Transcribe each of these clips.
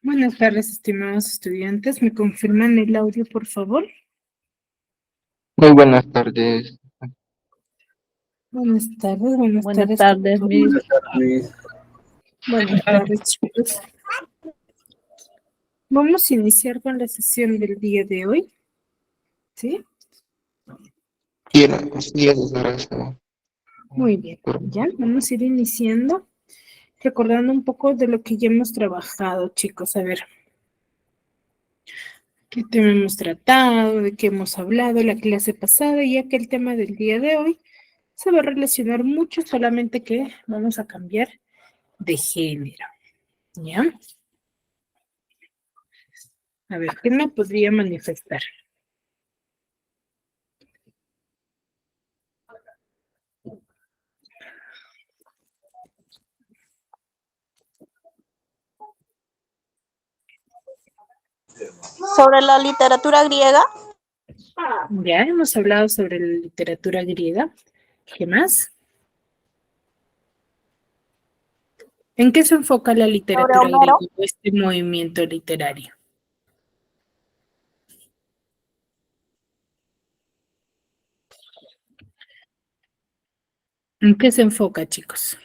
Buenas tardes, estimados estudiantes. ¿Me confirman el audio, por favor? Muy buenas tardes. Buenas Buenas tardes, tardes, profesor. Miss. Buenas tardes. Buenas tardes, chicos. Vamos a iniciar con la sesión del día de hoy, ¿sí? Quiero, sí, gracias. Muy bien, ya vamos a ir iniciando, recordando un poco de lo que ya hemos trabajado, chicos. A ver, qué tema hemos tratado, de qué hemos hablado la clase pasada, ya que el tema del día de hoy se va a relacionar mucho, solamente que vamos a cambiar de género, ¿ya? A ver, ¿qué me podría manifestar? Sobre la literatura griega, Ya hemos hablado sobre la literatura griega. ¿Qué más? ¿En qué se enfoca la sobre literatura griega Homero, o este movimiento literario? ¿En qué se enfoca, chicos?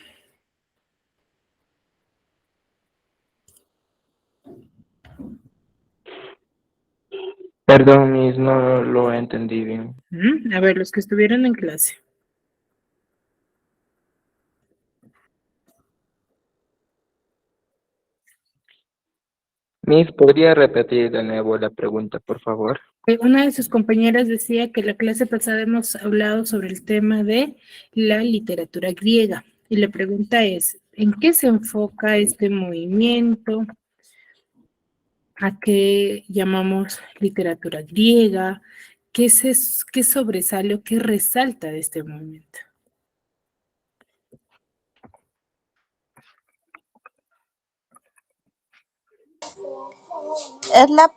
Perdón, Miss, no lo entendí bien. A ver, los que estuvieron en clase. Miss, ¿podría repetir de nuevo la pregunta, por favor? Una de sus compañeras decía que la clase pasada hemos hablado sobre el tema de la literatura griega. Y la pregunta es, ¿en qué se enfoca este movimiento? ¿A qué llamamos literatura griega? ¿Qué sobresale o qué resalta de este movimiento? es la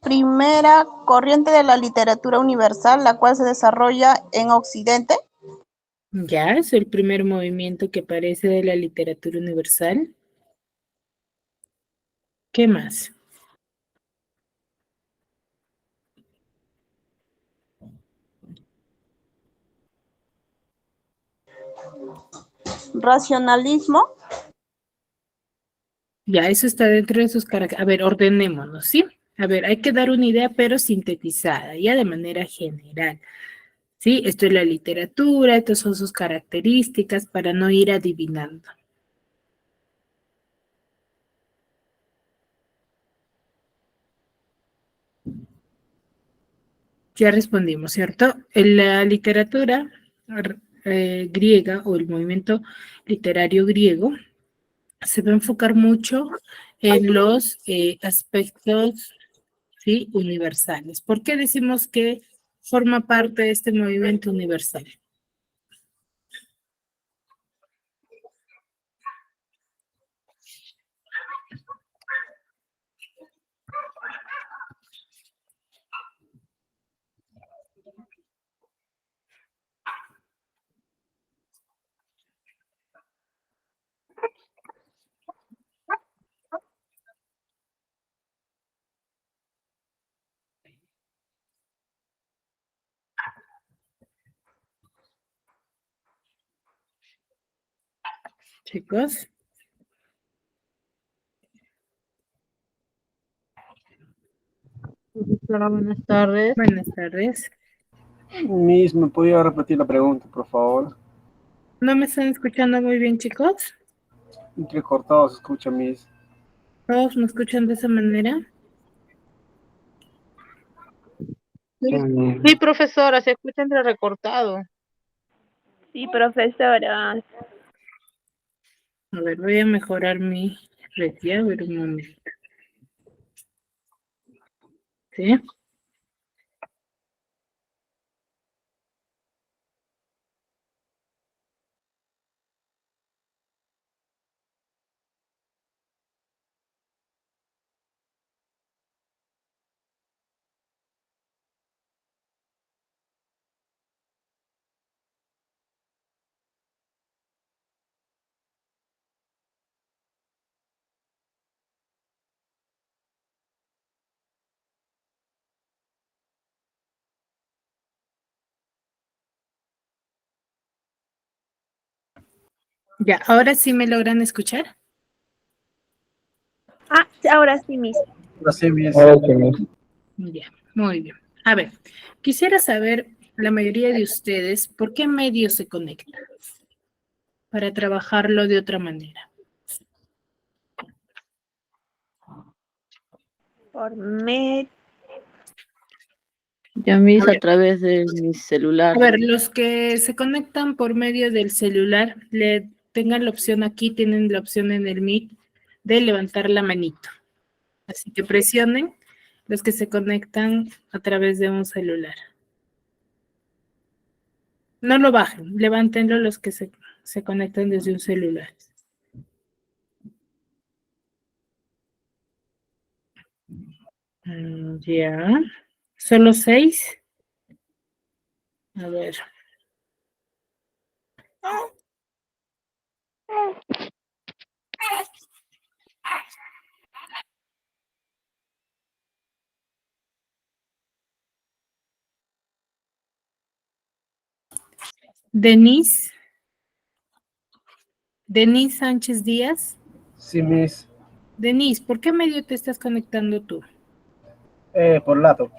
primera corriente de la literatura universal, la cual se desarrolla en Occidente. Ya es el primer movimiento que aparece de la literatura universal. ¿Qué más? Racionalismo, Ya eso está dentro de sus características. A ver, ordenémonos, ¿sí? A ver, hay que dar una idea, pero sintetizada, ya de manera general. ¿Sí? Esto es la literatura, estas son sus características para no ir adivinando. Ya respondimos, ¿cierto? En la literatura griega o el movimiento literario griego se va a enfocar mucho en los aspectos, ¿sí?, universales. ¿Por qué decimos que forma parte de este movimiento universal? Chicos, Profesora, buenas tardes. buenas tardes. Miss, ¿me podía repetir la pregunta, por favor? ¿No me están escuchando muy bien, chicos? Entrecortado se escucha, Miss. ¿Todos me escuchan de esa manera? Sí, Miss. Sí, profesora, se escucha entre recortado. Sí, profesora. A ver, voy a mejorar mi red, ya, a ver un momento. ¿Sí? Ya, ahora sí me logran escuchar. Ah, ahora sí, Miss. Así mismo. Ahora sí, Miss. Ya, muy bien. A ver, quisiera saber, la mayoría de ustedes, ¿por qué medio se conecta? Para trabajarlo de otra manera. Por med. Ya me A hice ver. a través de mi celular. A ver, los que se conectan por medio del celular, le tengan la opción aquí, tienen la opción en el Meet de levantar la manito. Así que presionen los que se conectan a través de un celular. No lo bajen, levántenlo los que se conectan desde un celular. Ya. ¿Solo 6? A ver. Denise. Denise Sánchez Díaz. Sí, Miss. Denise, ¿por qué medio te estás conectando tú? Por lado.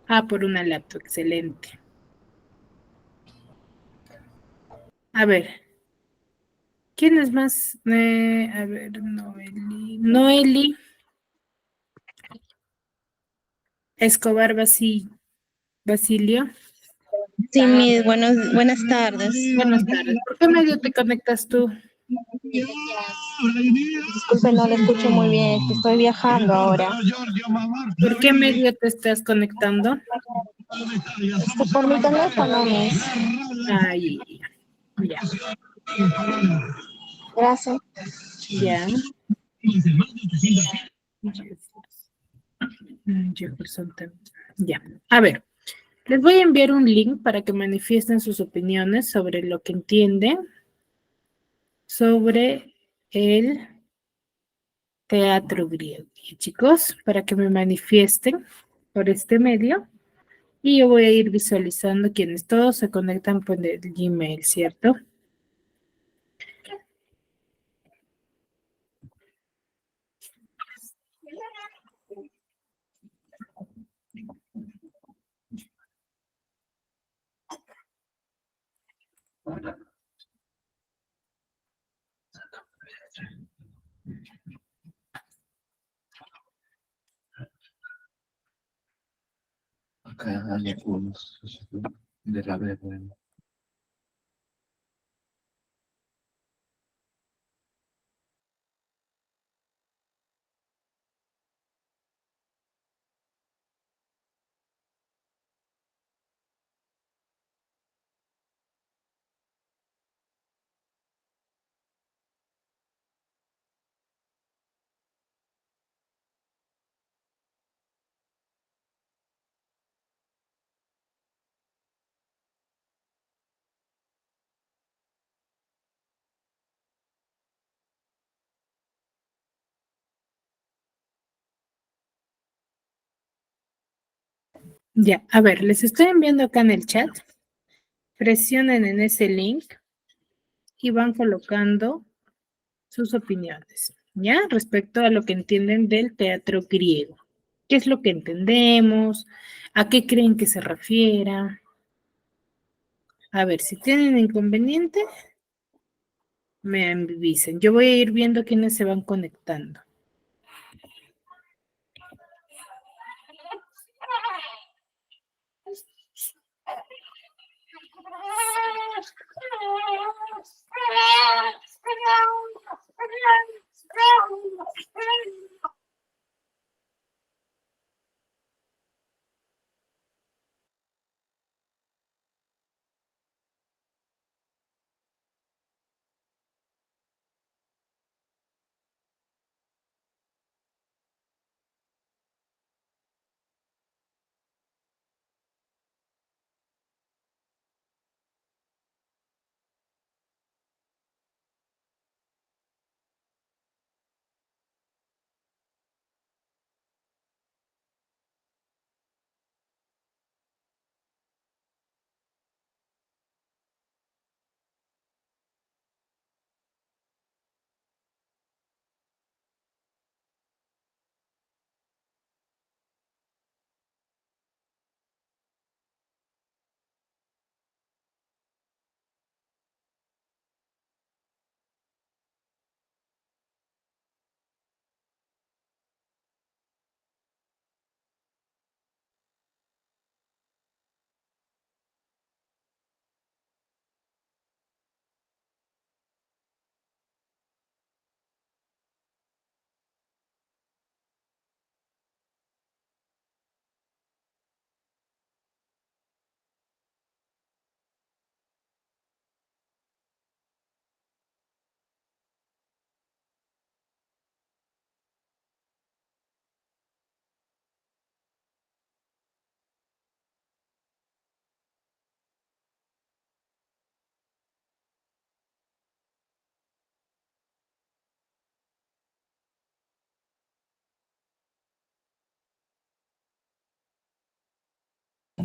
Ah, por una laptop, excelente. A ver, ¿quién es más? A ver, Noeli. Noeli Escobar Basilio. Sí, buenas tardes. Buenas tardes. ¿Por qué medio te conectas tú? Disculpe, no le escucho muy bien, es que estoy viajando ahora. ¿Por qué medio te estás conectando? Por mi teléfono, Miss. Ay, ya, Gracias. ya. Jefferson también. Ya. A ver, les voy a enviar un link para que manifiesten sus opiniones sobre lo que entienden sobre el teatro griego. Y chicos, para que me manifiesten por este medio. Y yo voy a ir visualizando quienes todos se conectan por el Gmail, ¿cierto? Acá hay algunos de la verga. Ya, a ver, les estoy enviando acá en el chat. Presionen en ese link y van colocando sus opiniones, ¿ya? Respecto a lo que entienden del teatro griego. ¿Qué es lo que entendemos? ¿A qué creen que se refiera? A ver, si tienen inconveniente, me avisen. Yo voy a ir viendo quiénes se van conectando.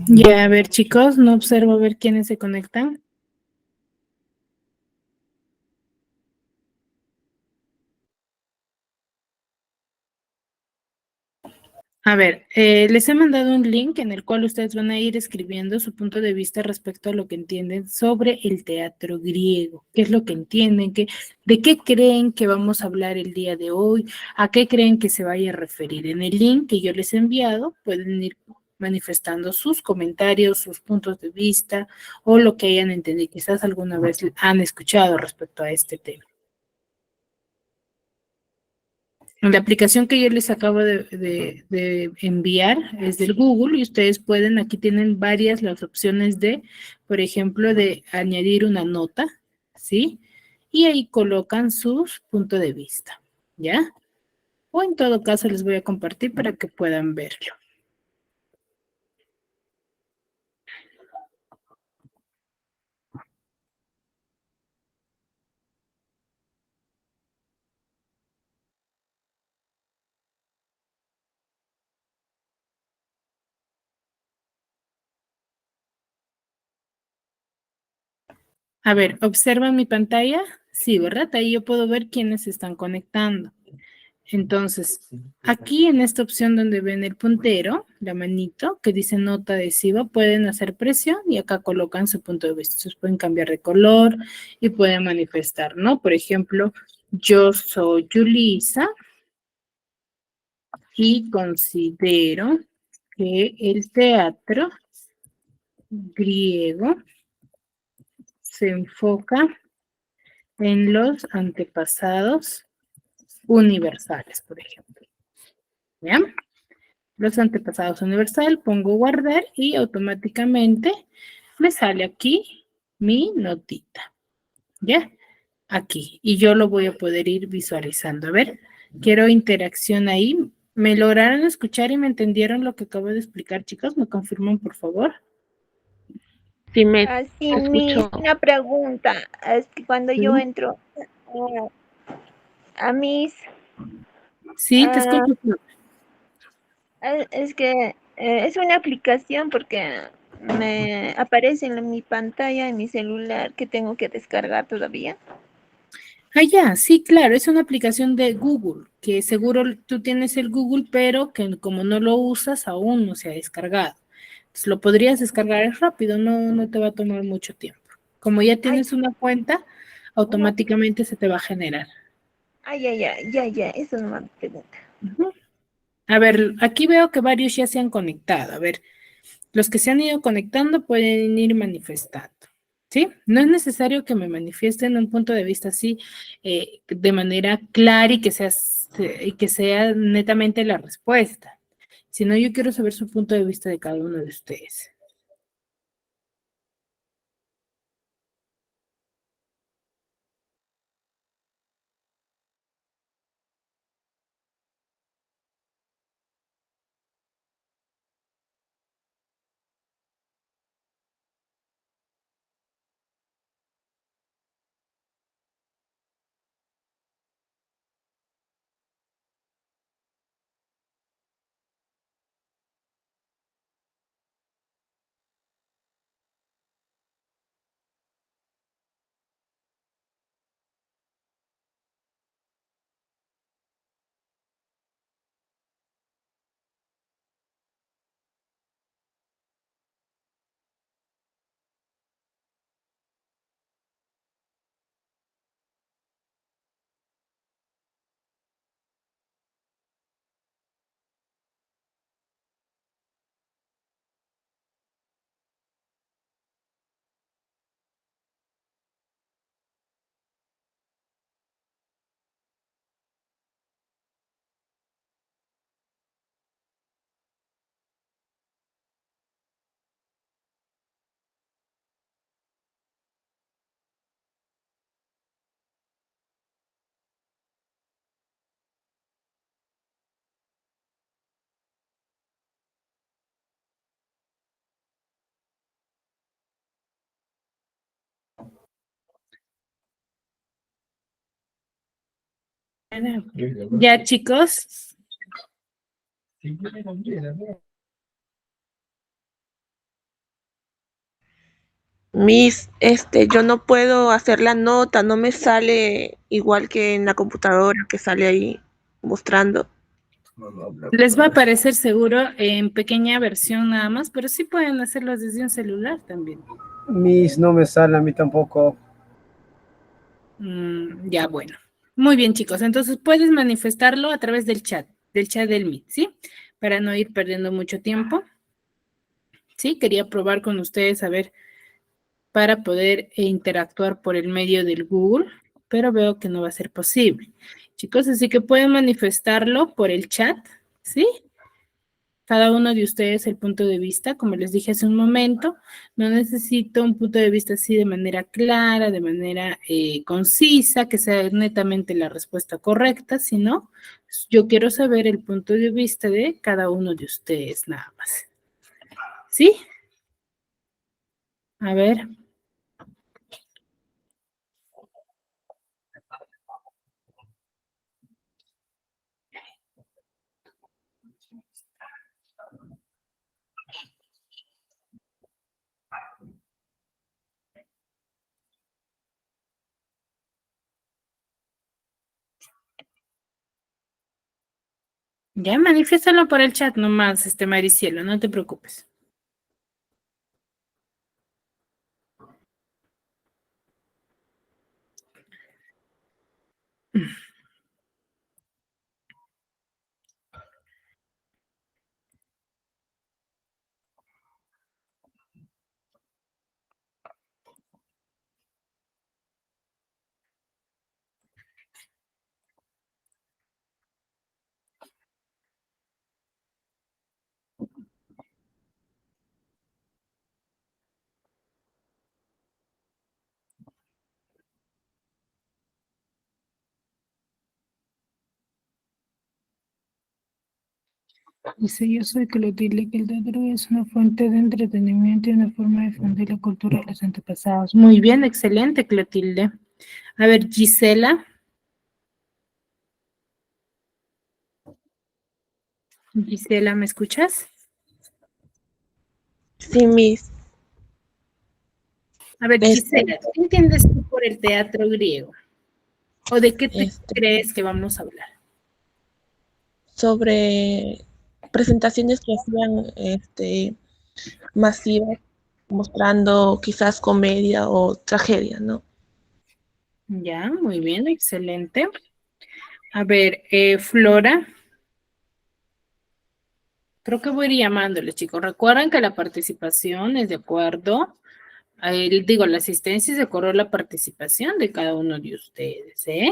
Ya, a ver, chicos, no observo a ver quiénes se conectan. A ver, les he mandado un link en el cual ustedes van a ir escribiendo su punto de vista respecto a lo que entienden sobre el teatro griego. ¿Qué es lo que entienden? ¿De qué creen que vamos a hablar el día de hoy? ¿A qué creen que se vaya a referir? En el link que yo les he enviado pueden ir manifestando sus comentarios, sus puntos de vista o lo que hayan entendido. Quizás alguna vez han escuchado respecto a este tema. La aplicación que yo les acabo de enviar es del Google y ustedes pueden, aquí tienen varias las opciones de, por ejemplo, de añadir una nota, ¿sí? Y ahí colocan sus puntos de vista, ¿ya? O en todo caso les voy a compartir para que puedan verlo. A ver, ¿observan mi pantalla? Sí, ¿verdad? Ahí yo puedo ver quiénes se están conectando. Entonces, aquí en esta opción donde ven el puntero, la manito, que dice nota adhesiva, pueden hacer presión y acá colocan su punto de vista. Entonces pueden cambiar de color y pueden manifestar, ¿no? Por ejemplo, yo soy Yulisa y considero que el teatro griego se enfoca en los antepasados universales, por ejemplo. ¿Vean? Los antepasados universal, pongo guardar y automáticamente me sale aquí mi notita. ¿Ya? Aquí. Y yo lo voy a poder ir visualizando. A ver, quiero interacción ahí. ¿Me lograron escuchar y me entendieron lo que acabo de explicar, chicos? ¿Me confirman, por favor? Sí, me Así, escucho. una pregunta. Es que cuando yo Sí. entro a mis, Sí, te ah, escucho. es que es una aplicación porque me aparece en mi pantalla, en mi celular, que tengo que descargar todavía. Ah, ya, sí, claro, es una aplicación de Google, que seguro tú tienes el Google, pero que como no lo usas, aún no se ha descargado. Entonces, lo podrías descargar es rápido, no te va a tomar mucho tiempo. Como ya Ay, tienes una cuenta, ujú. automáticamente se te va a generar. Ay, ya, eso no me pregunta. Ujú. A ver, aquí veo que varios ya se han conectado. A ver, los que se han ido conectando pueden ir manifestando, ¿sí? No es necesario que me manifiesten un punto de vista así de manera clara y que sea netamente la respuesta, sino yo quiero saber su punto de vista de cada uno de ustedes. Ya, chicos. Yo no puedo hacer la nota, no me sale igual que en la computadora que sale ahí mostrando. Les va a aparecer seguro en pequeña versión nada más, pero sí pueden hacerlo desde un celular también. Miss, no me sale a mí tampoco. Ya, bueno. Muy bien, chicos. Entonces puedes manifestarlo a través del chat del Meet, ¿sí? Para no ir perdiendo mucho tiempo. Sí, quería probar con ustedes a ver para poder interactuar por el medio del Google, pero veo que no va a ser posible. Chicos, así que pueden manifestarlo por el chat, ¿sí? Cada uno de ustedes el punto de vista, como les dije hace un momento, no necesito un punto de vista así de manera clara, de manera concisa, que sea netamente la respuesta correcta, sino yo quiero saber el punto de vista de cada uno de ustedes nada más. ¿Sí? A ver. Ya, manifiéstalo por el chat nomás, Maricielo, no te preocupes. Dice, yo soy Clotilde, que el teatro es una fuente de entretenimiento y una forma de difundir la cultura de los antepasados. Muy bien, excelente, Clotilde. A ver, Gisela. Gisela, ¿me escuchas? Sí, Miss. A ver, Gisela, ¿qué entiendes tú por el teatro griego? ¿O de qué te crees que vamos a hablar? Sobre presentaciones que hacían masivas, mostrando quizás comedia o tragedia, ¿no? Ya, muy bien, excelente. A ver, Flora. Creo que voy a ir llamándoles, chicos. Recuerden que la participación es de acuerdo. Digo, la asistencia es de acuerdo a la participación de cada uno de ustedes, ¿eh?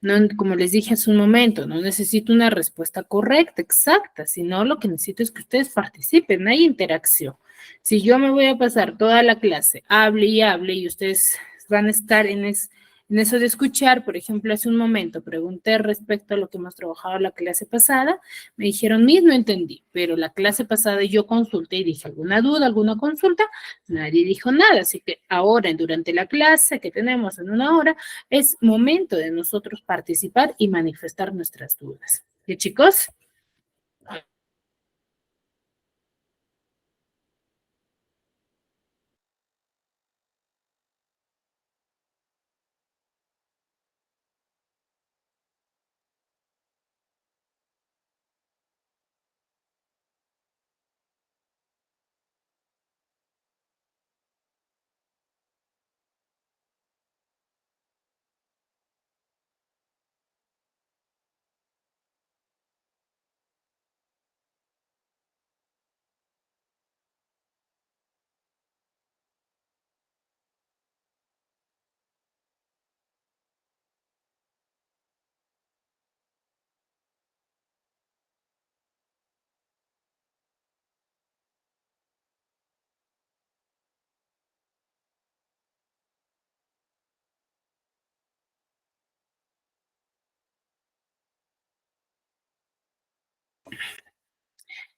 No, como les dije hace un momento, no necesito una respuesta correcta, exacta, sino lo que necesito es que ustedes participen, hay interacción. Si yo me voy a pasar toda la clase, hable y ustedes van a estar en eso de escuchar, por ejemplo, hace un momento pregunté respecto a lo que hemos trabajado la clase pasada, me dijeron, Miss, no entendí, pero la clase pasada yo consulté y dije, ¿alguna duda, alguna consulta? Nadie dijo nada, así que ahora, durante la clase que tenemos en una hora, es momento de nosotros participar y manifestar nuestras dudas. ¿Sí, chicos?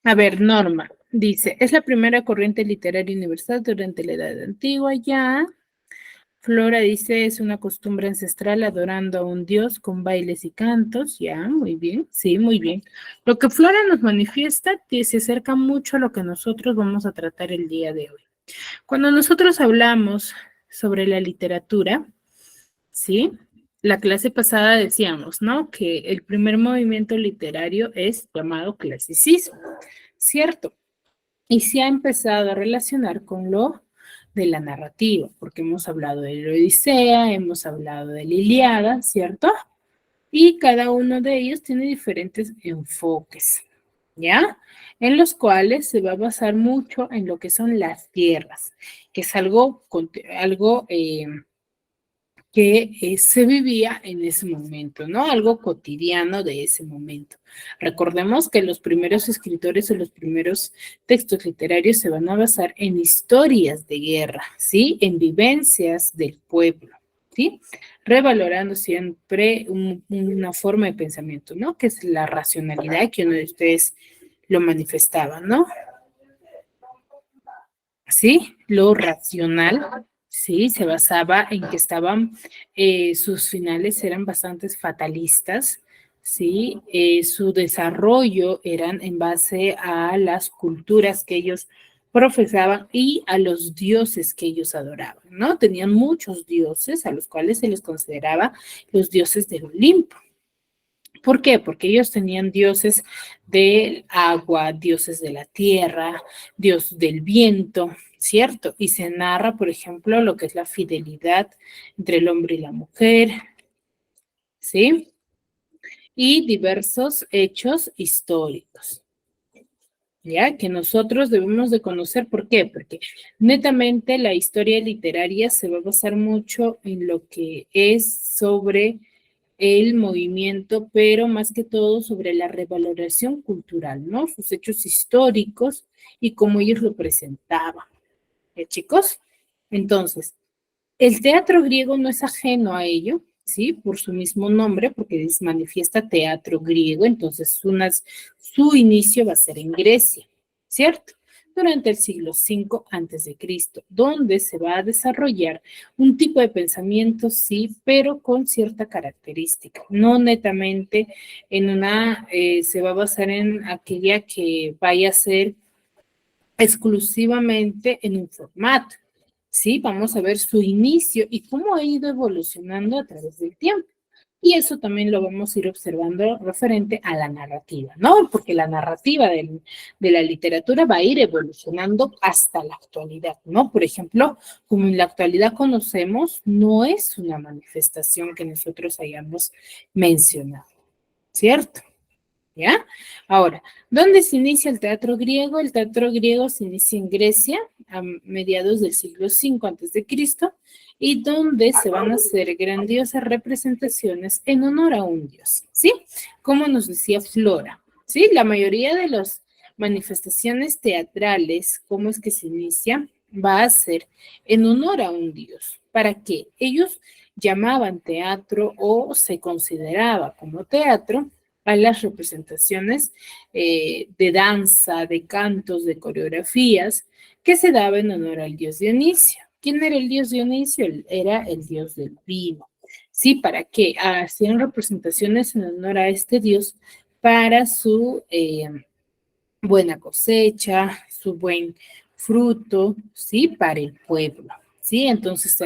A ver, Norma, dice, es la primera corriente literaria universal durante la Edad Antigua, ya. Flora dice, es una costumbre ancestral adorando a un dios con bailes y cantos, ya, muy bien, sí, muy bien. Lo que Flora nos manifiesta se acerca mucho a lo que nosotros vamos a tratar el día de hoy, Cuando nosotros hablamos sobre la literatura, ¿sí? La clase pasada decíamos, ¿no? Que el primer movimiento literario es llamado clasicismo, ¿cierto? Y se ha empezado a relacionar con lo de la narrativa, porque hemos hablado de la Odisea, hemos hablado de la Ilíada, ¿cierto? Y cada uno de ellos tiene diferentes enfoques, ¿ya? En los cuales se va a basar mucho en lo que son las tierras, que es algo que se vivía en ese momento, ¿no? Algo cotidiano de ese momento. Recordemos que los primeros escritores o los primeros textos literarios se van a basar en historias de guerra, ¿sí? En vivencias del pueblo, ¿sí? Revalorando siempre una forma de pensamiento, ¿no? Que es la racionalidad, que uno de ustedes lo manifestaba, ¿no? ¿Sí? Lo racional, sí, se basaba en que sus finales eran bastante fatalistas, sí, su desarrollo eran en base a las culturas que ellos profesaban y a los dioses que ellos adoraban, ¿no? Tenían muchos dioses a los cuales se les consideraba los dioses del Olimpo. ¿Por qué? Porque ellos tenían dioses del agua, dioses de la tierra, dios del viento, ¿cierto? Y se narra, por ejemplo, lo que es la fidelidad entre el hombre y la mujer, ¿sí? Y diversos hechos históricos, ¿ya? Que nosotros debemos de conocer. ¿Por qué? Porque netamente la historia literaria se va a basar mucho en lo que es sobre el movimiento, pero más que todo sobre la revaloración cultural, ¿no? Sus hechos históricos y cómo ellos lo presentaban. Chicos? Entonces, el teatro griego no es ajeno a ello, ¿sí? Por su mismo nombre, porque manifiesta teatro griego, entonces su inicio va a ser en Grecia, ¿cierto? Durante el siglo V a.C., donde se va a desarrollar un tipo de pensamiento, sí, pero con cierta característica, no netamente se va a basar en aquella que vaya a ser exclusivamente en un formato, ¿sí? Vamos a ver su inicio y cómo ha ido evolucionando a través del tiempo. Y eso también lo vamos a ir observando referente a la narrativa, ¿no? Porque la narrativa de la literatura va a ir evolucionando hasta la actualidad, ¿no? Por ejemplo, como en la actualidad conocemos, no es una manifestación que nosotros hayamos mencionado, ¿cierto? ¿Ya? Ahora, ¿dónde se inicia el teatro griego? El teatro griego se inicia en Grecia a mediados del siglo V a.C. y donde se van a hacer grandiosas representaciones en honor a un dios, ¿sí? Como nos decía Flora, ¿sí? La mayoría de las manifestaciones teatrales, ¿cómo es que se inicia? Va a ser en honor a un dios. ¿Para qué? Ellos llamaban teatro o se consideraba como teatro a las representaciones de danza, de cantos, de coreografías que se daba en honor al dios Dionisio. ¿Quién era el dios Dionisio? Era el dios del vino. ¿Sí? ¿Para qué? Hacían representaciones en honor a este dios para su buena cosecha, su buen fruto, ¿sí? Para el pueblo, ¿sí? Entonces,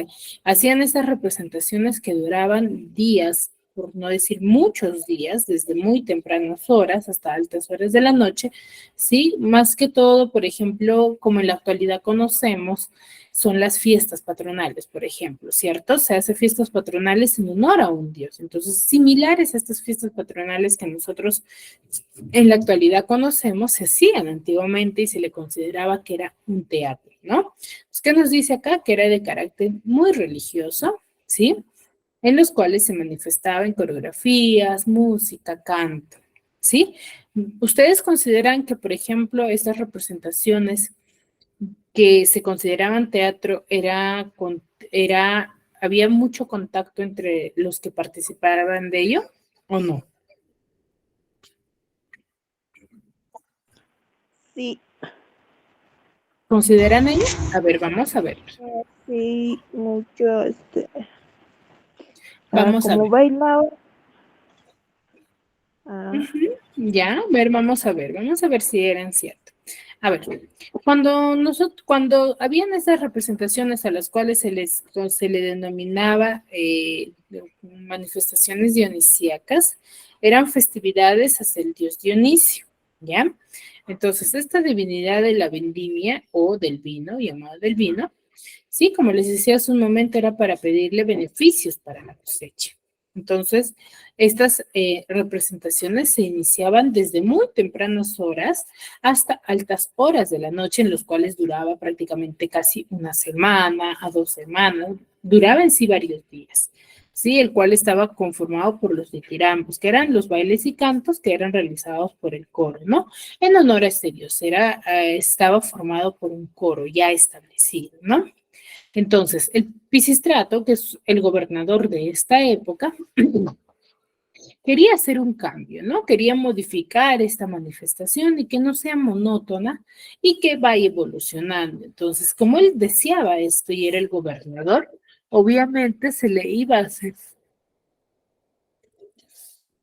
hacían esas representaciones que duraban días, por no decir muchos días, desde muy tempranas horas hasta altas horas de la noche, ¿sí? Más que todo, por ejemplo, como en la actualidad conocemos, son las fiestas patronales, por ejemplo, ¿cierto? Se hace fiestas patronales en honor a un dios. Entonces, similares a estas fiestas patronales que nosotros en la actualidad conocemos, se hacían antiguamente y se le consideraba que era un teatro, ¿no? Pues, ¿qué nos dice acá? Que era de carácter muy religioso, ¿sí? En los cuales se manifestaba en coreografías, música, canto, ¿sí? ¿Ustedes consideran que, por ejemplo, estas representaciones que se consideraban teatro había mucho contacto entre los que participaban de ello o no? Sí, ¿Consideran ello? A ver, vamos a ver. sí, mucho, Vamos a como ver. bailaba, Ya, a ver, vamos a ver si eran cierto. A ver, cuando habían esas representaciones a las cuales se le denominaba manifestaciones dionisíacas, eran festividades hacia el dios Dionisio, ¿ya? Entonces, esta divinidad de la vendimia o del vino, llamada del vino, sí, como les decía hace un momento, era para pedirle beneficios para la cosecha. Entonces, estas representaciones se iniciaban desde muy tempranas horas hasta altas horas de la noche, en los cuales duraba prácticamente casi una semana a 2 semanas, duraba en sí varios días, ¿sí? El cual estaba conformado por los ditirambos, que eran los bailes y cantos que eran realizados por el coro, ¿no? En honor a este dios, estaba formado por un coro ya establecido, ¿no? Entonces, el Pisistrato, que es el gobernador de esta época, quería hacer un cambio, ¿no? Quería modificar esta manifestación y que no sea monótona y que vaya evolucionando. Entonces, como él deseaba esto y era el gobernador, obviamente se le iba a hacer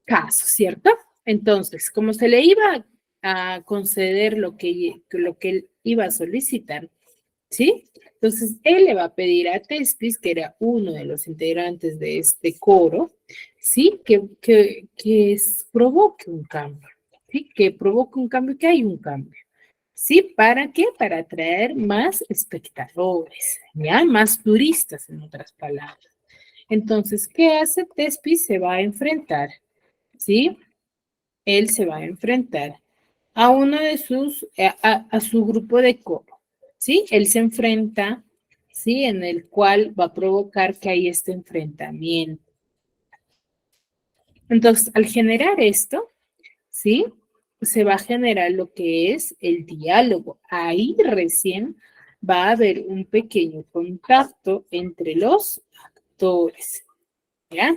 caso, ¿cierto? Entonces, como se le iba a conceder lo que él iba a solicitar, ¿sí? Entonces, él le va a pedir a Tespis, que era uno de los integrantes de este coro, ¿sí? Que provoque un cambio, ¿sí? Que provoque un cambio, que hay un cambio, ¿sí? ¿Para qué? Para atraer más espectadores, ¿ya? Más turistas, en otras palabras. Entonces, ¿qué hace Tespis? Se va a enfrentar, ¿sí? Él se va a enfrentar a uno de a su grupo de coro, ¿sí? Él se enfrenta, ¿sí? En el cual va a provocar que hay este enfrentamiento. Entonces, al generar esto, ¿sí? Se va a generar lo que es el diálogo. Ahí recién va a haber un pequeño contacto entre los actores, ¿ya?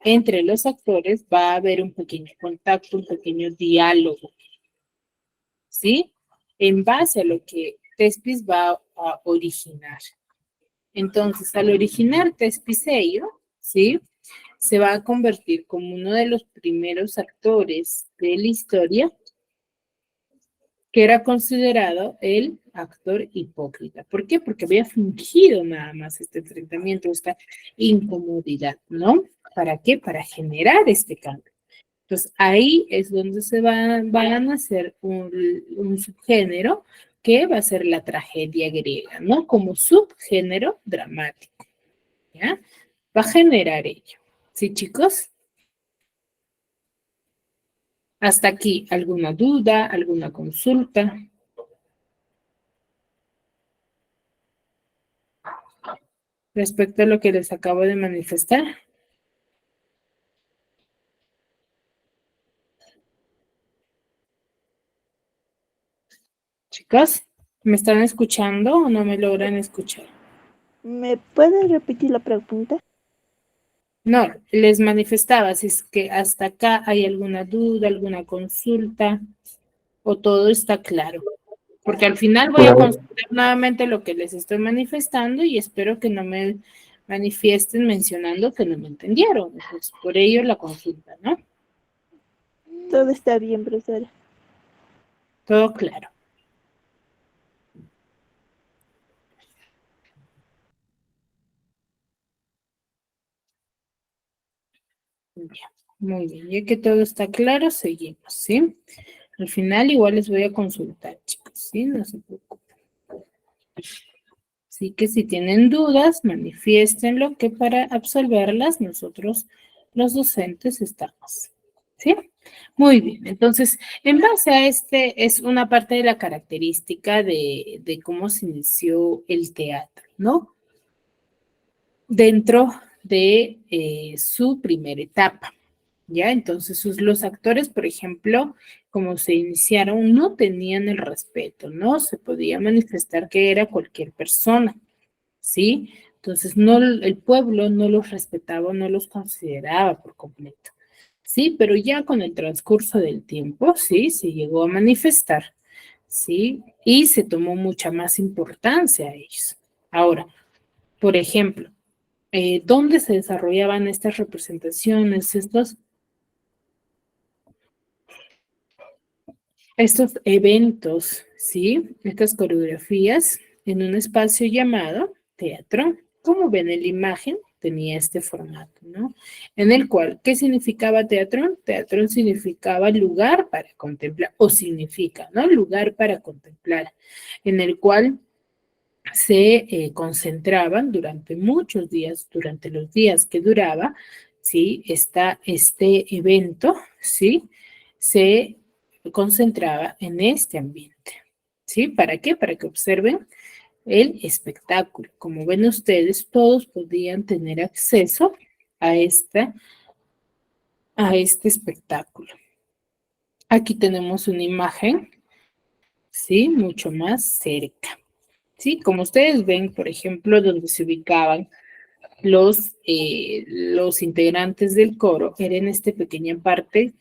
Entre los actores va a haber un pequeño contacto, un pequeño diálogo, ¿sí? En base a lo que Tespis va a originar. Entonces, al originar Tespiseio, ¿sí? Se va a convertir como uno de los primeros actores de la historia que era considerado el actor hipócrita. ¿Por qué? Porque había fingido nada más este enfrentamiento, esta incomodidad, ¿no? ¿Para qué? Para generar este cambio. Entonces, ahí es donde van a nacer un subgénero que va a ser la tragedia griega, ¿no? Como subgénero dramático, ¿ya? Va a generar ello. ¿Sí, chicos? Hasta aquí, ¿alguna duda, alguna consulta? Respecto a lo que les acabo de manifestar. Chicos, ¿me están escuchando o no me logran escuchar? ¿Me puedes repetir la pregunta? No, les manifestaba si es que hasta acá hay alguna duda, alguna consulta o todo está claro. Porque al final voy a consultar nuevamente lo que les estoy manifestando y espero que no me manifiesten mencionando que no me entendieron. Pues por ello la consulta, ¿no? Todo está bien, profesora. Todo claro. Ya, muy bien, ya que todo está claro, seguimos, ¿sí? Al final igual les voy a consultar, chicos, ¿sí? No se preocupen. Así que si tienen dudas, manifiéstenlo, que para absolverlas nosotros, los docentes, estamos, ¿sí? Muy bien, entonces, en base a es una parte de la característica de cómo se inició el teatro, ¿no? Dentro de su primera etapa. ¿Ya? Entonces, los actores, por ejemplo, como se iniciaron, no tenían el respeto, ¿no? Se podía manifestar que era cualquier persona, ¿sí? Entonces, no, el pueblo no los respetaba, no los consideraba por completo, ¿sí? Pero ya con el transcurso del tiempo, ¿sí? Se llegó a manifestar, ¿sí? Y se tomó mucha más importancia a ellos. Ahora, por ejemplo, ¿dónde se desarrollaban estas representaciones, estos estos eventos, ¿sí? Estas coreografías en un espacio llamado teatro. Como ven en la imagen, tenía este formato, ¿no? En el cual, ¿qué significaba teatro? Teatro significaba lugar para contemplar, o significa, ¿no? Lugar para contemplar, en el cual se concentraban durante muchos días, durante los días que duraba, ¿sí? Este evento, ¿sí? Se concentraba en este ambiente, ¿sí? ¿Para qué? Para que observen el espectáculo. Como ven ustedes, todos podían tener acceso a este espectáculo. Aquí tenemos una imagen, ¿sí? Mucho más cerca. Sí, como ustedes ven, por ejemplo, donde se ubicaban los integrantes del coro, era en esta pequeña parte,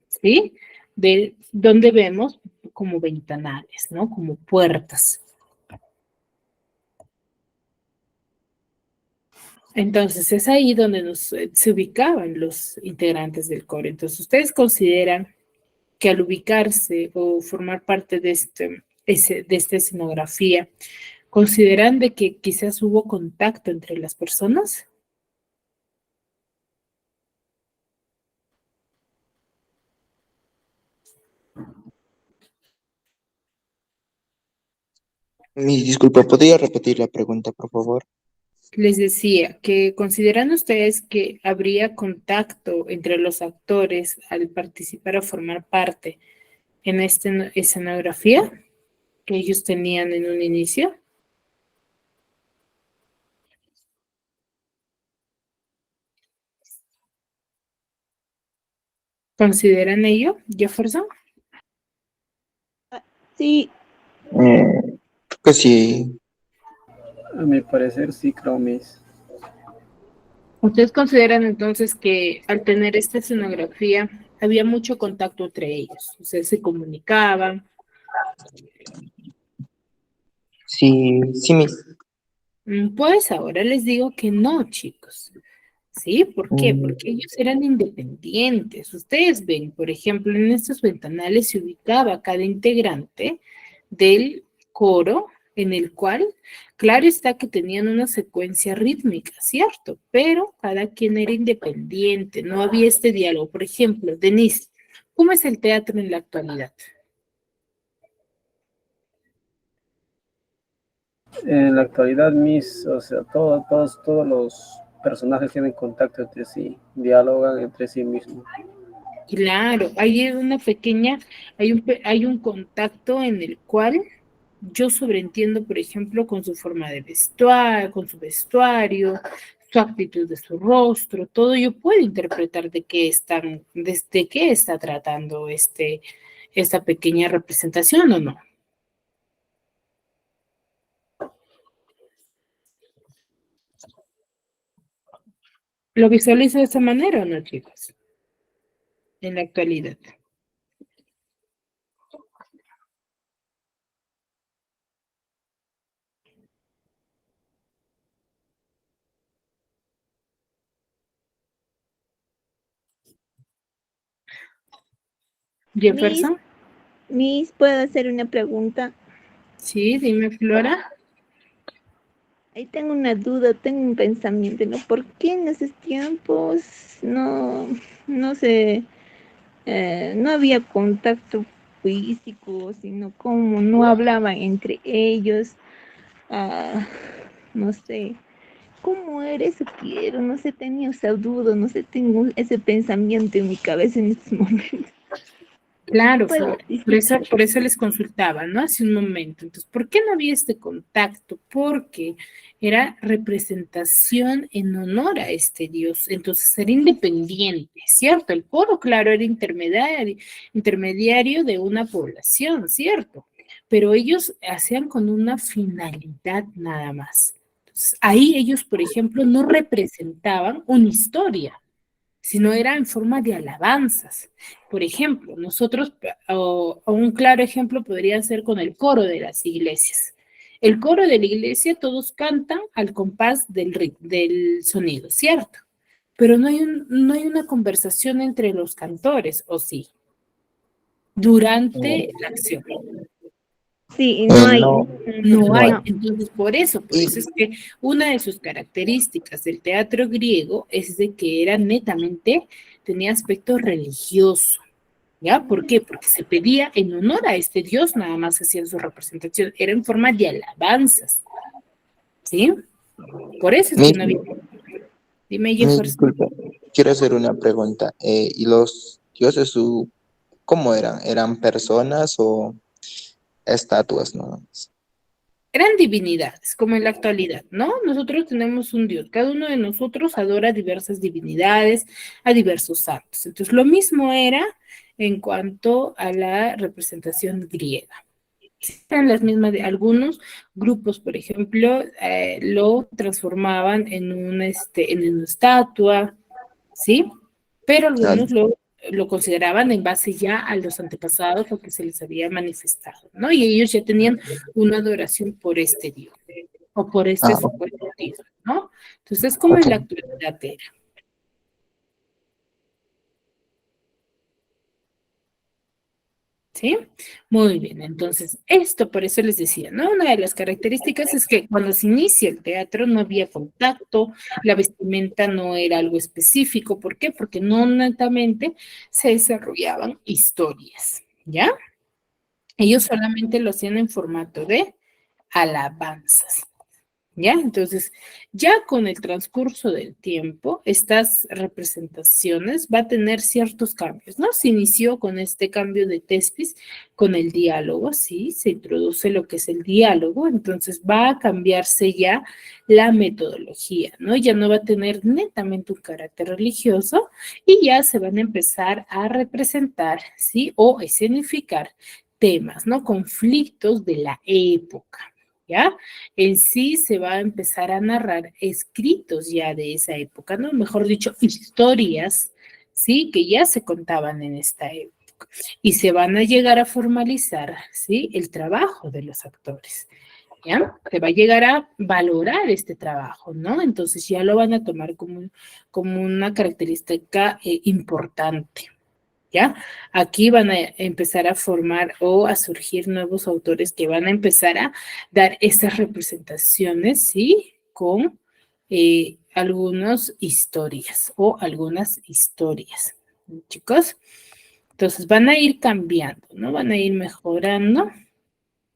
¿sí? De donde vemos como ventanales, ¿no? Como puertas. Entonces, es ahí donde se ubicaban los integrantes del coro. Entonces, ¿ustedes consideran que al ubicarse o formar parte de esta escenografía, consideran de que quizás hubo contacto entre las personas? Disculpa, ¿podría repetir la pregunta, por favor? Les decía que consideran ustedes que habría contacto entre los actores al participar o formar parte en esta escenografía que ellos tenían en un inicio. ¿Consideran ello, Jefferson? Sí, Creo que sí. A mi parecer sí, creo, Miss. ¿Ustedes consideran entonces que al tener esta escenografía había mucho contacto entre ellos? O sea, se comunicaban. Sí, sí, Miss. Pues ahora les digo que no, chicos. ¿Sí? ¿Por qué? Mm, Porque ellos eran independientes. Ustedes ven, por ejemplo, en estos ventanales se ubicaba cada integrante del coro en el cual, claro está que tenían una secuencia rítmica, ¿cierto? Pero cada quien era independiente, no había este diálogo. Por ejemplo, Denise, ¿cómo es el teatro en la actualidad? En la actualidad, Miss, o sea, todos los personajes tienen contacto entre sí, dialogan entre sí mismos. Claro, hay un contacto en el cual yo sobreentiendo, por ejemplo, con su forma de vestuario, con su vestuario, su actitud de su rostro, todo yo puedo interpretar desde qué está tratando esta pequeña representación o no. ¿Lo visualizo de esta manera o no, chicos? En la actualidad. Miss, Jefferson, Miss, ¿puedo hacer una pregunta? sí, dime, Flora. Ahí tengo una duda, tengo un pensamiento, ¿no? ¿Por qué en esos tiempos no se, no había contacto físico, sino como no hablaban entre ellos? Ah, no sé, ¿cómo era eso? Quiero, no sé, tenía esa duda, no sé, tengo ese pensamiento en mi cabeza en estos momentos. Claro, ¿Puedo Flor, decir? por eso les consultaba, ¿no? Hace un momento. Entonces, ¿por qué no había este contacto? Porque era representación en honor a este Dios. Entonces, era independiente, ¿cierto? El coro, claro, era intermediario de una población, ¿cierto? Pero ellos hacían con una finalidad nada más. Entonces, ahí ellos, por ejemplo, no representaban una historia, sino era en forma de alabanzas. Por ejemplo, nosotros, o un claro ejemplo podría ser con el coro de las iglesias. El coro de la iglesia todos cantan al compás del sonido, ¿cierto? Pero no hay una conversación entre los cantores, ¿o sí? durante la acción. Sí, y no hay. No, No hay. No. Entonces, por eso es que una de sus características del teatro griego es de que era netamente, tenía aspecto religioso. ¿Ya? ¿Por qué? Porque se pedía en honor a este dios, nada más hacían su representación, era en forma de alabanzas. ¿Sí? Por eso es que no había. Dime, Jefferson. disculpa, quiero hacer una pregunta. ¿Y los dioses, cómo eran? ¿Eran personas o estatuas, no? Eran divinidades, como en la actualidad, ¿no? Nosotros tenemos un Dios, cada uno de nosotros adora diversas divinidades, a diversos santos. Entonces, lo mismo era en cuanto a la representación griega. Eran las mismas de algunos grupos, por ejemplo, lo transformaban en en una estatua, ¿sí? Pero algunos lo consideraban en base ya a los antepasados, lo que se les había manifestado, ¿no? Y ellos ya tenían una adoración por este Dios, o por este Ok. supuesto Dios, ¿no? Entonces, como en la actualidad era. ¿Sí? Muy bien, entonces, esto por eso les decía, ¿no? Una de las características es que cuando se inicia el teatro no había contacto, la vestimenta no era algo específico, ¿por qué? Porque no netamente se desarrollaban historias, ¿ya? Ellos solamente lo hacían en formato de alabanzas. ¿Ya? Entonces, ya con el transcurso del tiempo, estas representaciones va a tener ciertos cambios, ¿no? Se inició con este cambio de Thespis, con el diálogo, sí, se introduce lo que es el diálogo, entonces va a cambiarse ya la metodología, ¿no? Ya no va a tener netamente un carácter religioso y ya se van a empezar a representar, ¿sí? O escenificar temas, ¿no? Conflictos de la época. ¿Ya? En sí se va a empezar a narrar escritos ya de esa época, ¿no? Mejor dicho, historias, ¿sí? Que ya se contaban en esta época. Y se van a llegar a formalizar, ¿sí? El trabajo de los actores, ¿ya? Se va a llegar a valorar este trabajo, ¿no? Entonces ya lo van a tomar como una característica importante. ¿Ya? Aquí van a empezar a formar o a surgir nuevos autores que van a empezar a dar estas representaciones, ¿sí? Con algunas historias o algunas historias, chicos. Entonces van a ir cambiando, ¿no? Van a ir mejorando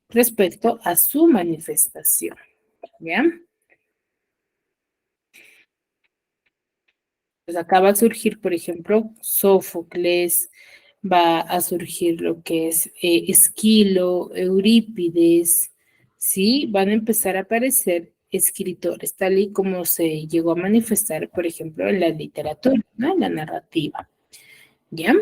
respecto a su manifestación, ¿ya? Pues acá va a surgir, por ejemplo, Sófocles, va a surgir lo que es Esquilo, Eurípides, ¿sí? Van a empezar a aparecer escritores, tal y como se llegó a manifestar, por ejemplo, en la literatura, ¿no? En la narrativa, ¿ya?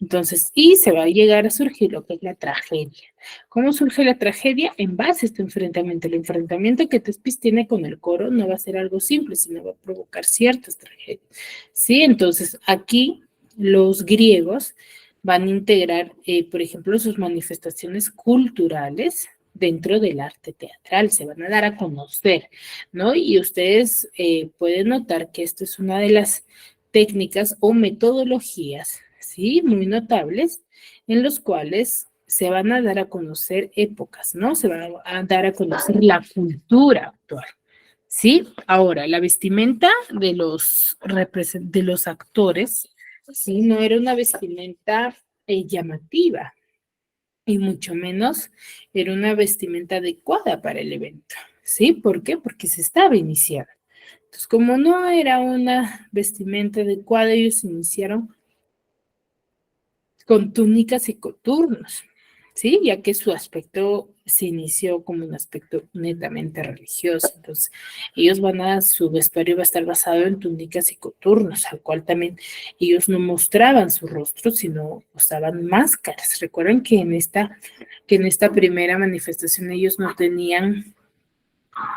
Entonces, y se va a llegar a surgir lo que es la tragedia. ¿Cómo surge la tragedia? En base a este enfrentamiento. El enfrentamiento que Thespis tiene con el coro no va a ser algo simple, sino va a provocar ciertas tragedias. ¿Sí? Entonces, aquí los griegos van a integrar, por ejemplo, sus manifestaciones culturales dentro del arte teatral, se van a dar a conocer, ¿no? Y ustedes pueden notar que esto es una de las técnicas o metodologías, ¿sí? Muy notables, en los cuales se van a dar a conocer épocas, ¿no? Se van a dar a conocer la cultura actual, ¿sí? Ahora, la vestimenta de los actores, ¿sí? No era una vestimenta llamativa, y mucho menos era una vestimenta adecuada para el evento, ¿sí? ¿Por qué? Porque se estaba iniciando. Entonces, como no era una vestimenta adecuada, ellos iniciaron con túnicas y coturnos, ¿sí? Ya que su aspecto se inició como un aspecto netamente religioso. Entonces, su vestuario va a estar basado en túnicas y coturnos, al cual también ellos no mostraban su rostro, sino usaban máscaras. Recuerden que en esta primera manifestación ellos no tenían,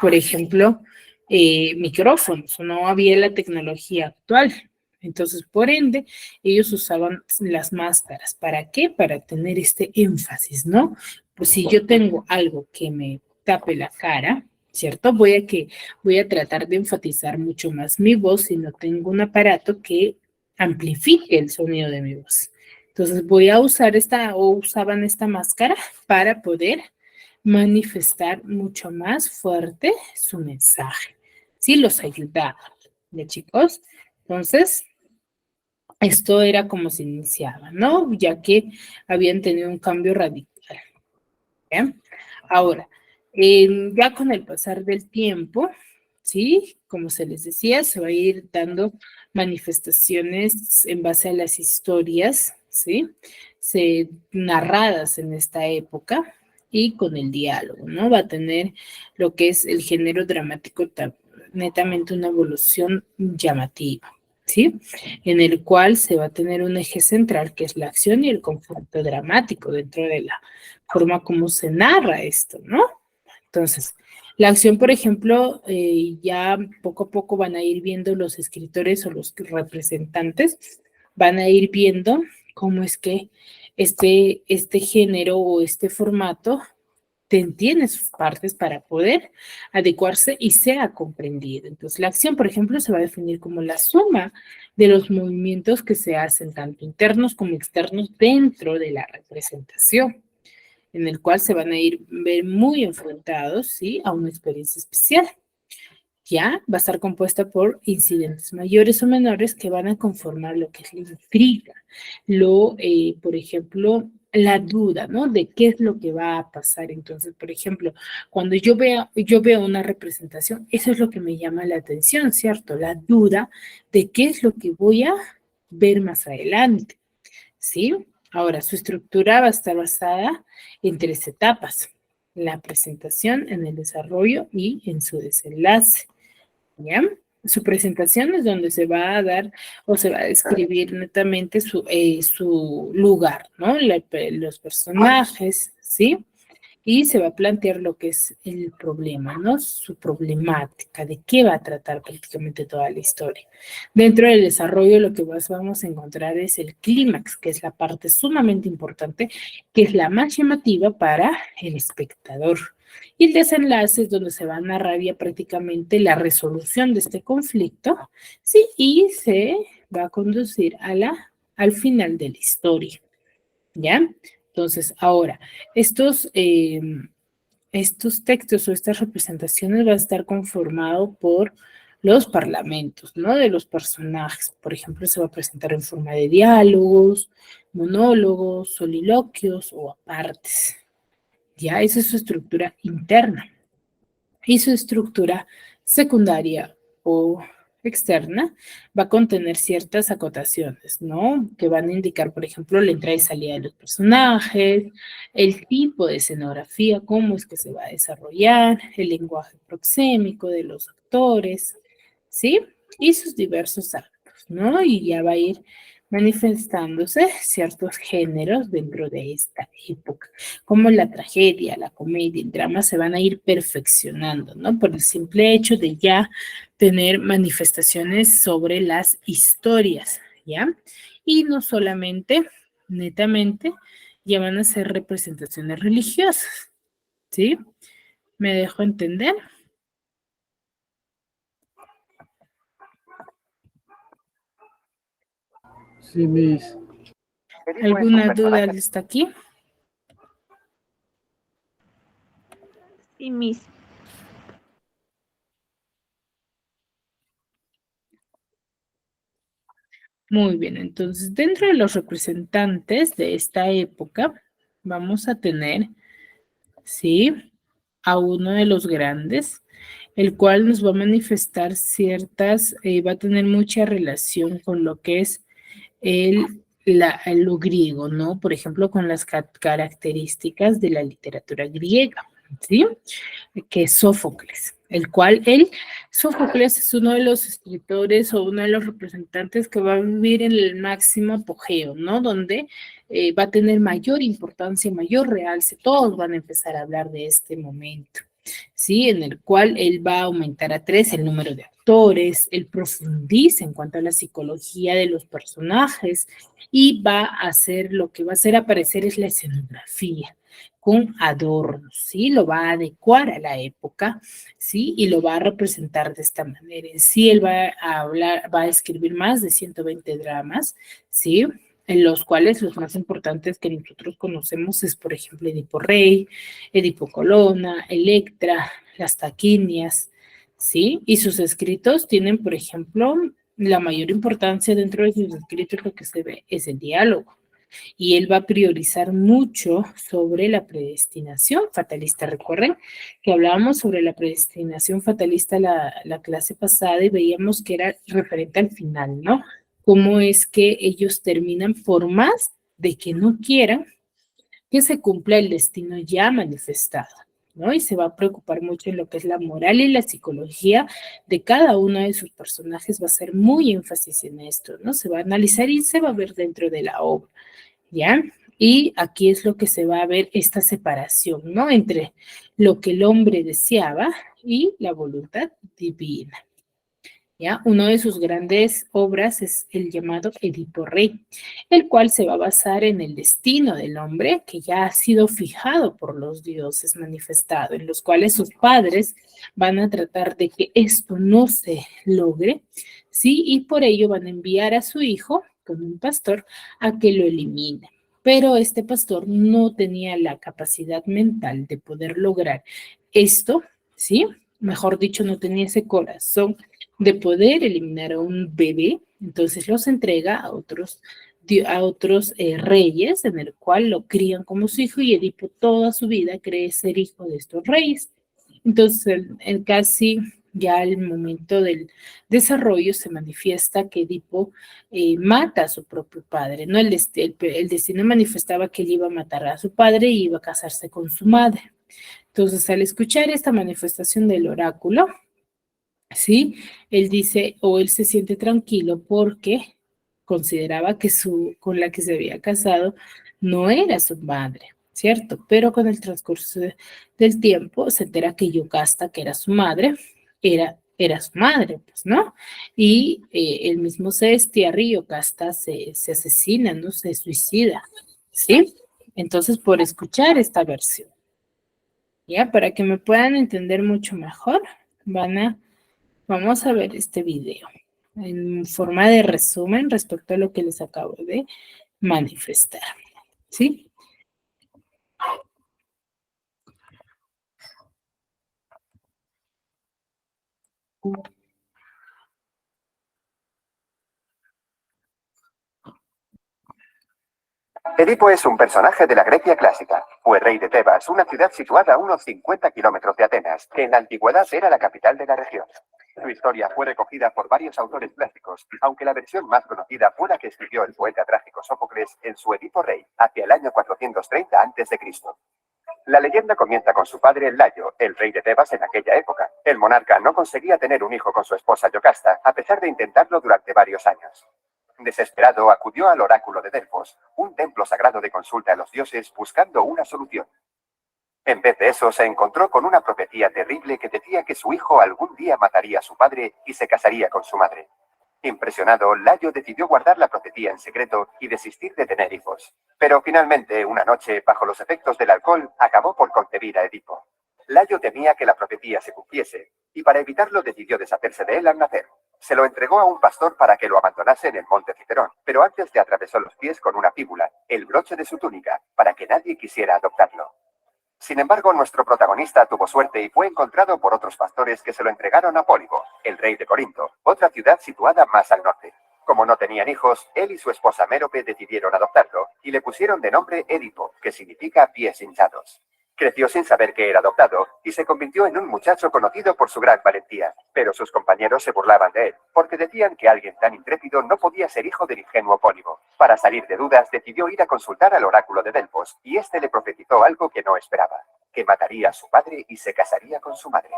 por ejemplo, micrófonos, no había la tecnología actual. Entonces, por ende, ellos usaban las máscaras. ¿Para qué? Para tener este énfasis, ¿no? Pues si yo tengo algo que me tape la cara, ¿cierto? Voy a tratar de enfatizar mucho más mi voz si no tengo un aparato que amplifique el sonido de mi voz. Entonces voy a usar usaban esta máscara para poder manifestar mucho más fuerte su mensaje. Sí, los ayudaba, ¿ya, chicos? Entonces, esto era como se iniciaba, ¿no? Ya que habían tenido un cambio radical. ¿Ya? Ahora, ya con el pasar del tiempo, ¿sí? Como se les decía, se va a ir dando manifestaciones en base a las historias, ¿sí? Narradas en esta época y con el diálogo, ¿no? Va a tener lo que es el género dramático netamente una evolución llamativa, ¿sí? En el cual se va a tener un eje central que es la acción y el conflicto dramático dentro de la forma como se narra esto, ¿no? Entonces, la acción, por ejemplo, ya poco a poco van a ir viendo los escritores o los representantes, van a ir viendo cómo es que este género o este formato tiene sus partes para poder adecuarse y sea comprendido. Entonces, la acción, por ejemplo, se va a definir como la suma de los movimientos que se hacen, tanto internos como externos, dentro de la representación, en el cual se van a ver muy enfrentados, ¿sí?, a una experiencia especial. Ya va a estar compuesta por incidentes mayores o menores que van a conformar lo que es la intriga, por ejemplo, la duda, ¿no? De qué es lo que va a pasar. Entonces, por ejemplo, cuando yo veo una representación, eso es lo que me llama la atención, ¿cierto? La duda de qué es lo que voy a ver más adelante, ¿sí? Ahora, su estructura va a estar basada en 3 etapas: la presentación, en el desarrollo y en su desenlace. ¿Ya? Su presentación es donde se va a dar o se va a describir netamente su lugar, ¿no? Los personajes, ¿sí? Y se va a plantear lo que es el problema, ¿no? Su problemática, de qué va a tratar prácticamente toda la historia. Dentro del desarrollo lo que vamos a encontrar es el clímax, que es la parte sumamente importante, que es la más llamativa para el espectador. Y el desenlace es donde se va a narrar ya prácticamente la resolución de este conflicto, ¿sí? Y se va a conducir al final de la historia, ¿ya? Entonces, ahora, estos textos o estas representaciones van a estar conformados por los parlamentos, ¿no? De los personajes. Por ejemplo, se va a presentar en forma de diálogos, monólogos, soliloquios o apartes. Ya, esa es su estructura interna. Y su estructura secundaria o externa va a contener ciertas acotaciones, ¿no? Que van a indicar, por ejemplo, la entrada y salida de los personajes, el tipo de escenografía, cómo es que se va a desarrollar, el lenguaje proxémico de los actores, ¿sí? Y sus diversos actos, ¿no? Y ya va a ir manifestándose ciertos géneros dentro de esta época, como la tragedia, la comedia, el drama se van a ir perfeccionando, ¿no? Por el simple hecho de ya tener manifestaciones sobre las historias, ¿ya? Y no solamente, netamente, ya van a ser representaciones religiosas, ¿sí? ¿Me dejo entender? Sí, Miss. ¿Alguna duda hasta aquí? Sí, Miss. Muy bien, entonces dentro de los representantes de esta época vamos a tener, ¿sí?, a uno de los grandes, el cual nos va a manifestar va a tener mucha relación con lo que es lo griego, ¿no? Por ejemplo, con las características de la literatura griega, ¿sí? Que es Sófocles, Sófocles es uno de los escritores o uno de los representantes que va a vivir en el máximo apogeo, ¿no? Donde va a tener mayor importancia, mayor realce, todos van a empezar a hablar de este momento, ¿sí? En el cual él va a aumentar a 3 el número de actores, él profundiza en cuanto a la psicología de los personajes y va a hacer, lo que va a hacer aparecer es la escenografía con adornos, ¿sí? Lo va a adecuar a la época, ¿sí? Y lo va a representar de esta manera. En sí, él va a escribir más de 120 dramas, ¿sí? en los cuales los más importantes que nosotros conocemos es, por ejemplo, Edipo Rey, Edipo Colonna, Electra, las taquinias, ¿sí? Y sus escritos tienen, por ejemplo, la mayor importancia dentro de sus escritos, lo que se ve es el diálogo. Y él va a priorizar mucho sobre la predestinación fatalista. Recuerden que hablábamos sobre la predestinación fatalista la clase pasada y veíamos que era referente al final, ¿no? Cómo es que ellos terminan por más de que no quieran que se cumpla el destino ya manifestado, ¿no? Y se va a preocupar mucho en lo que es la moral y la psicología de cada uno de sus personajes, va a hacer muy énfasis en esto, ¿no? Se va a analizar y se va a ver dentro de la obra, ¿ya? Y aquí es lo que se va a ver esta separación, ¿no? Entre lo que el hombre deseaba y la voluntad divina. ¿Ya? Una de sus grandes obras es el llamado Edipo Rey, el cual se va a basar en el destino del hombre que ya ha sido fijado por los dioses manifestado, en los cuales sus padres van a tratar de que esto no se logre, ¿sí? Y por ello van a enviar a su hijo con un pastor a que lo elimine. Pero este pastor no tenía la capacidad mental de poder lograr esto, ¿sí? Mejor dicho, no tenía ese corazón de poder eliminar a un bebé, entonces los entrega a otros reyes, en el cual lo crían como su hijo y Edipo toda su vida cree ser hijo de estos reyes. Entonces, en casi ya al momento del desarrollo se manifiesta que Edipo mata a su propio padre, ¿no? El destino manifestaba que él iba a matar a su padre y iba a casarse con su madre. Entonces, al escuchar esta manifestación del oráculo, ¿sí? Él dice, o él se siente tranquilo porque consideraba que con la que se había casado no era su madre, ¿cierto? Pero con el transcurso del tiempo se entera que Yocasta, que era su madre, era su madre, pues, ¿no? Y él mismo se destierra y Yocasta se asesina, ¿no? Se suicida, ¿sí? Entonces, por escuchar esta versión, ¿ya? Para que me puedan entender mucho mejor, vamos a ver este video en forma de resumen respecto a lo que les acabo de manifestar, ¿sí? Edipo es un personaje de la Grecia clásica. Fue rey de Tebas, una ciudad situada a unos 50 kilómetros de Atenas, que en la antigüedad era la capital de la región. Su historia fue recogida por varios autores clásicos, aunque la versión más conocida fue la que escribió el poeta trágico Sófocles en su Edipo Rey, hacia el año 430 a.C. La leyenda comienza con su padre Layo, el rey de Tebas en aquella época. El monarca no conseguía tener un hijo con su esposa Yocasta, a pesar de intentarlo durante varios años. Desesperado, acudió al oráculo de Delfos, un templo sagrado de consulta a los dioses, buscando una solución. En vez de eso, se encontró con una profecía terrible que decía que su hijo algún día mataría a su padre y se casaría con su madre. Impresionado, Layo decidió guardar la profecía en secreto y desistir de tener hijos. Pero finalmente, una noche, bajo los efectos del alcohol, acabó por concebir a Edipo. Layo temía que la profecía se cumpliese, y para evitarlo decidió deshacerse de él al nacer. Se lo entregó a un pastor para que lo abandonase en el monte Citerón, pero antes le atravesó los pies con una fíbula, el broche de su túnica, para que nadie quisiera adoptarlo. Sin embargo, nuestro protagonista tuvo suerte y fue encontrado por otros pastores que se lo entregaron a Pólibo, el rey de Corinto, otra ciudad situada más al norte. Como no tenían hijos, él y su esposa Mérope decidieron adoptarlo, y le pusieron de nombre Edipo, que significa pies hinchados. Creció sin saber que era adoptado y se convirtió en un muchacho conocido por su gran valentía, pero sus compañeros se burlaban de él, porque decían que alguien tan intrépido no podía ser hijo del ingenuo Pólibo. Para salir de dudas, decidió ir a consultar al oráculo de Delfos, y este le profetizó algo que no esperaba, que mataría a su padre y se casaría con su madre.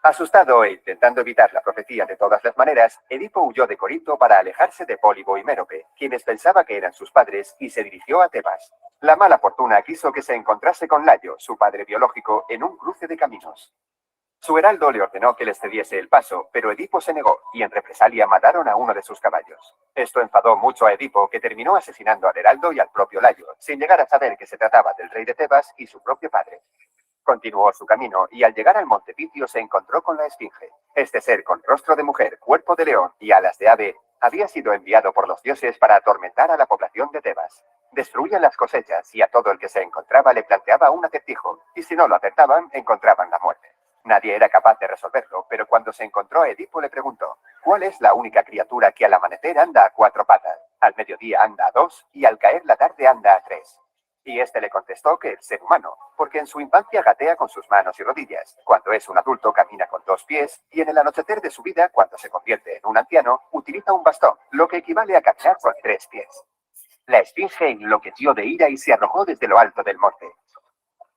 Asustado e intentando evitar la profecía de todas las maneras, Edipo huyó de Corinto para alejarse de Pólibo y Mérope, quienes pensaba que eran sus padres, y se dirigió a Tebas. La mala fortuna quiso que se encontrase con Layo, su padre biológico, en un cruce de caminos. Su heraldo le ordenó que les cediese el paso, pero Edipo se negó, y en represalia mataron a uno de sus caballos. Esto enfadó mucho a Edipo, que terminó asesinando al heraldo y al propio Layo, sin llegar a saber que se trataba del rey de Tebas y su propio padre. Continuó su camino y al llegar al monte Picio se encontró con la Esfinge. Este ser con rostro de mujer, cuerpo de león y alas de ave Había sido enviado por los dioses para atormentar a la población de Tebas. Destruían las cosechas y a todo el que se encontraba le planteaba un acertijo, y si no lo acertaban, encontraban la muerte. Nadie era capaz de resolverlo, pero cuando se encontró a Edipo le preguntó: ¿cuál es la única criatura que al amanecer anda a 4 patas, al mediodía anda a 2 y al caer la tarde anda a 3? Y este le contestó que el ser humano, porque en su infancia gatea con sus manos y rodillas, cuando es un adulto camina con 2 pies, y en el anochecer de su vida, cuando se convierte en un anciano, utiliza un bastón, lo que equivale a caminar con 3 pies. La esfinge enloqueció de ira y se arrojó desde lo alto del monte.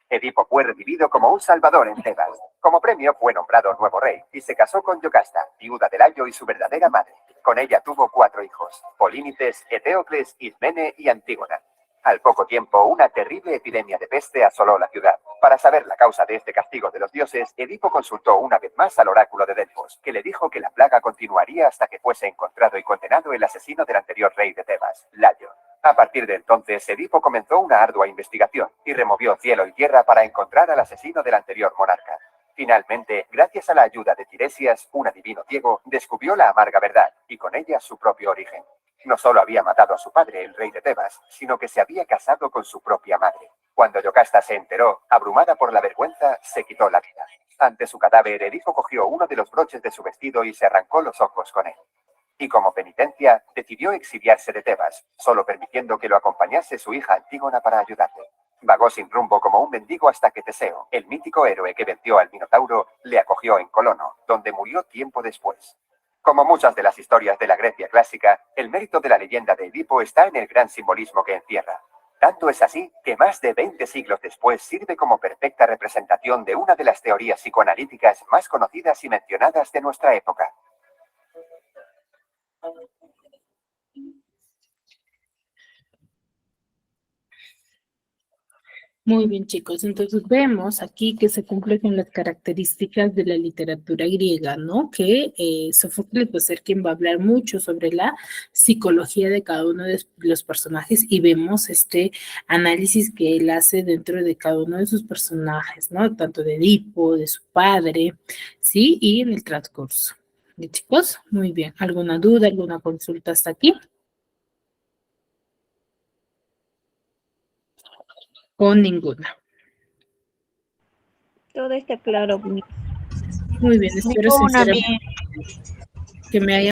Edipo fue recibido como un salvador en Tebas. Como premio fue nombrado nuevo rey y se casó con Yocasta, viuda de Layo y su verdadera madre. Con ella tuvo 4 hijos: Polínices, Eteocles, Ismene y Antígona. Al poco tiempo, una terrible epidemia de peste asoló la ciudad. Para saber la causa de este castigo de los dioses, Edipo consultó una vez más al oráculo de Delfos, que le dijo que la plaga continuaría hasta que fuese encontrado y condenado el asesino del anterior rey de Tebas, Layo. A partir de entonces, Edipo comenzó una ardua investigación y removió cielo y tierra para encontrar al asesino del anterior monarca. Finalmente, gracias a la ayuda de Tiresias, un adivino ciego, descubrió la amarga verdad y con ella su propio origen. No solo había matado a su padre, el rey de Tebas, sino que se había casado con su propia madre. Cuando Yocasta se enteró, abrumada por la vergüenza, se quitó la vida. Ante su cadáver, Edipo cogió uno de los broches de su vestido y se arrancó los ojos con él. Y como penitencia, decidió exiliarse de Tebas, solo permitiendo que lo acompañase su hija Antígona para ayudarle. Vagó sin rumbo como un mendigo hasta que Teseo, el mítico héroe que venció al Minotauro, le acogió en Colono, donde murió tiempo después. Como muchas de las historias de la Grecia clásica, el mérito de la leyenda de Edipo está en el gran simbolismo que encierra. Tanto es así que más de 20 siglos después sirve como perfecta representación de una de las teorías psicoanalíticas más conocidas y mencionadas de nuestra época. Muy bien, chicos. Entonces vemos aquí que se cumplen con las características de la literatura griega, ¿no? Que Sófocles va a ser quien va a hablar mucho sobre la psicología de cada uno de los personajes y vemos este análisis que él hace dentro de cada uno de sus personajes, ¿no? Tanto de Edipo, de su padre, ¿sí? Y en el transcurso. ¿Y, chicos? Muy bien. ¿Alguna duda, alguna consulta hasta aquí? O ninguna. Todo está claro. Muy bien, espero Ninguna, sinceramente bien. que me haya